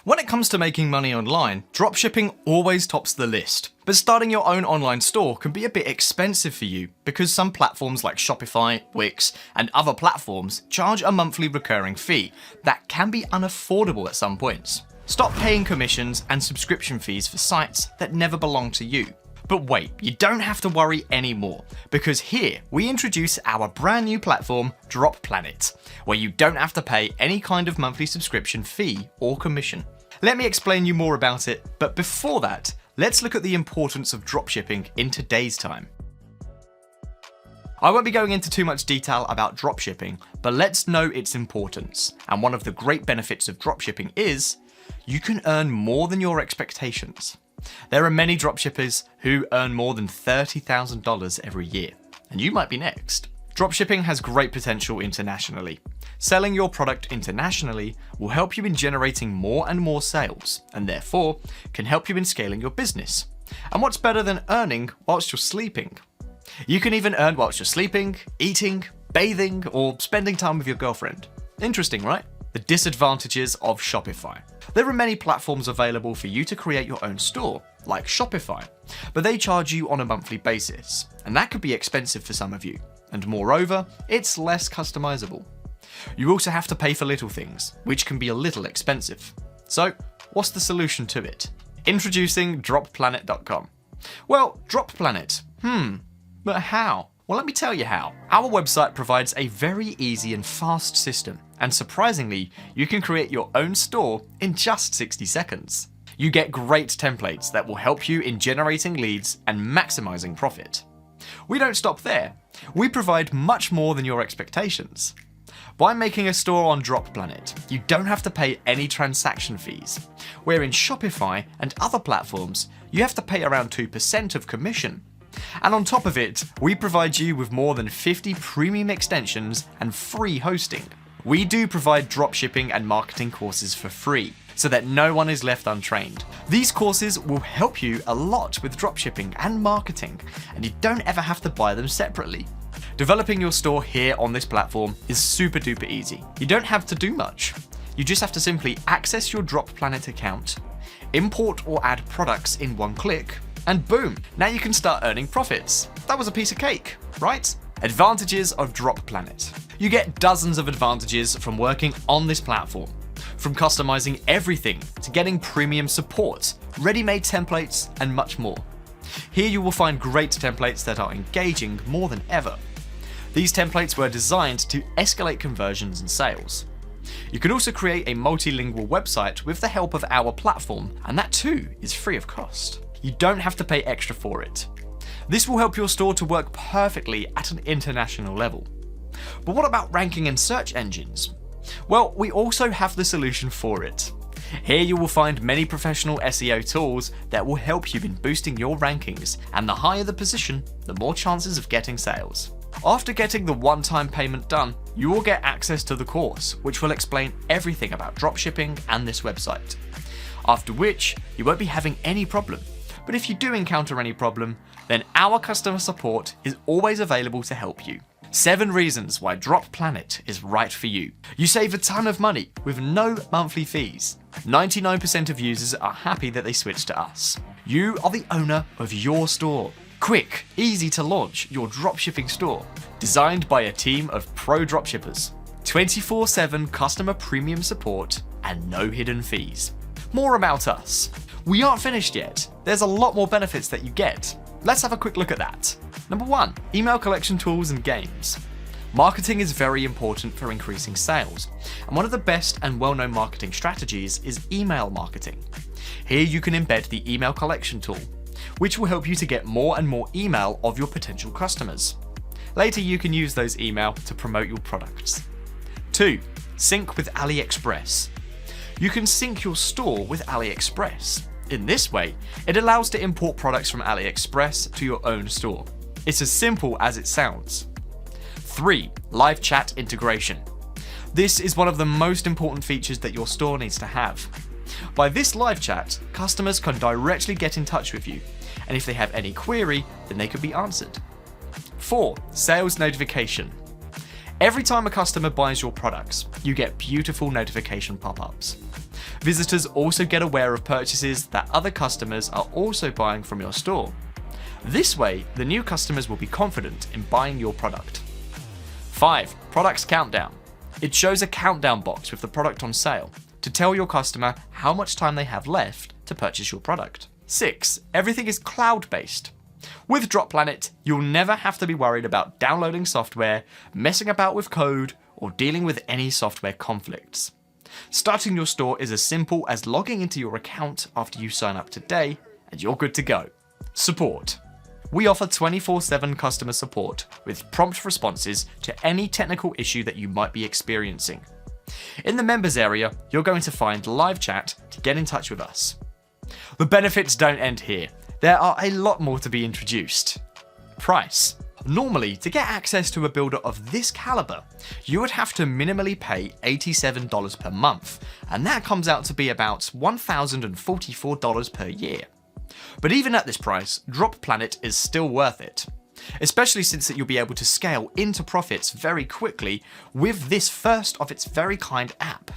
When it comes to making money online, dropshipping always tops the list. But starting your own online store can be a bit expensive for you because some platforms like Shopify, Wix, and other platforms charge a monthly recurring fee that can be unaffordable at some points. Stop paying commissions and subscription fees for sites that never belong to you. But wait, you don't have to worry anymore, because here we introduce our brand new platform, Droplanet, where you don't have to pay any kind of monthly subscription fee or commission. Let me explain you more about it, but before that, let's look at the importance of dropshipping in today's time. I won't be going into too much detail about dropshipping, but let's know its importance. And one of the great benefits of dropshipping is you can earn more than your expectations. There are many dropshippers who earn more than $30,000 every year, and you might be next. Dropshipping has great potential internationally. Selling your product internationally will help you in generating more and more sales, and therefore can help you in scaling your business. And what's better than earning whilst you're sleeping? You can even earn whilst you're sleeping, eating, bathing, or spending time with your girlfriend. Interesting, right? The disadvantages of Shopify. There are many platforms available for you to create your own store, like Shopify, but they charge you on a monthly basis, and that could be expensive for some of you. And moreover, it's less customizable. You also have to pay for little things, which can be a little expensive. So, what's the solution to it? Introducing Droplanet.com. Well, Droplanet. But how? Well, let me tell you how. Our website provides a very easy and fast system, and surprisingly, you can create your own store in just 60 seconds. You get great templates that will help you in generating leads and maximizing profit. We don't stop there. We provide much more than your expectations. By making a store on Droplanet, you don't have to pay any transaction fees, where in Shopify and other platforms, you have to pay around 2% of commission. And on top of it, we provide you with more than 50 premium extensions and free hosting. We do provide dropshipping and marketing courses for free, so that no one is left untrained. These courses will help you a lot with dropshipping and marketing, and you don't ever have to buy them separately. Developing your store here on this platform is super duper easy. You don't have to do much. You just have to simply access your Droplanet account, import or add products in one click, and boom, now you can start earning profits. That was a piece of cake, right? Advantages of Droplanet. You get dozens of advantages from working on this platform. From customizing everything to getting premium support, ready-made templates, and much more. Here you will find great templates that are engaging more than ever. These templates were designed to escalate conversions and sales. You can also create a multilingual website with the help of our platform, and that too is free of cost. You don't have to pay extra for it. This will help your store to work perfectly at an international level. But what about ranking and search engines? Well, we also have the solution for it. Here you will find many professional SEO tools that will help you in boosting your rankings, and the higher the position, the more chances of getting sales. After getting the one-time payment done, you will get access to the course, which will explain everything about dropshipping and this website. After which, you won't be having any problem. But if you do encounter any problem, then our customer support is always available to help you. 7 reasons why Droplanet is right for you. You save a ton of money with no monthly fees. 99% of users are happy that they switched to us. You are the owner of your store. Quick, easy to launch your dropshipping store. Designed by a team of pro dropshippers. 24/7 customer premium support and no hidden fees. More about us. We aren't finished yet. There's a lot more benefits that you get. Let's have a quick look at that. Number 1, email collection tools and games. Marketing is very important for increasing sales, and one of the best and well-known marketing strategies is email marketing. Here you can embed the email collection tool, which will help you to get more and more email of your potential customers. Later you can use those email to promote your products. 2, sync with AliExpress. You can sync your store with AliExpress. In this way, it allows to import products from AliExpress to your own store. It's as simple as it sounds. 3, live chat integration. This is one of the most important features that your store needs to have. By this live chat, customers can directly get in touch with you, and if they have any query, then they can be answered. 4, sales notification. Every time a customer buys your products, you get beautiful notification pop-ups. Visitors also get aware of purchases that other customers are also buying from your store. This way, the new customers will be confident in buying your product. 5. Products countdown. It shows a countdown box with the product on sale to tell your customer how much time they have left to purchase your product. 6. Everything is cloud-based. With Droplanet, you'll never have to be worried about downloading software, messing about with code, or dealing with any software conflicts. Starting your store is as simple as logging into your account after you sign up today, and you're good to go. Support. We offer 24/7 customer support with prompt responses to any technical issue that you might be experiencing. In the members area, you're going to find live chat to get in touch with us. The benefits don't end here. There are a lot more to be introduced. Price. Normally, to get access to a builder of this caliber, you would have to minimally pay $87 per month, and that comes out to be about $1,044 per year. But even at this price, Droplanet is still worth it, especially since that you'll be able to scale into profits very quickly with this first of its very kind app.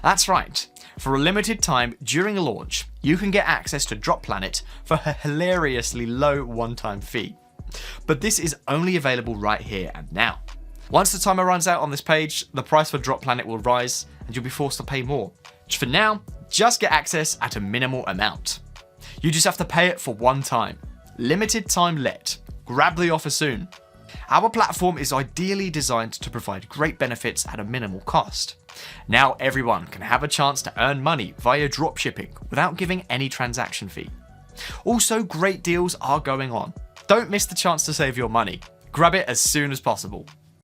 That's right. For a limited time during launch, you can get access to Droplanet for a hilariously low one-time fee. But this is only available right here and now. Once the timer runs out on this page, the price for Droplanet will rise and you'll be forced to pay more. For now, just get access at a minimal amount. You just have to pay it for one time. Limited time let. Grab the offer soon. Our platform is ideally designed to provide great benefits at a minimal cost. Now everyone can have a chance to earn money via dropshipping without giving any transaction fee. Also, great deals are going on. Don't miss the chance to save your money. Grab it as soon as possible.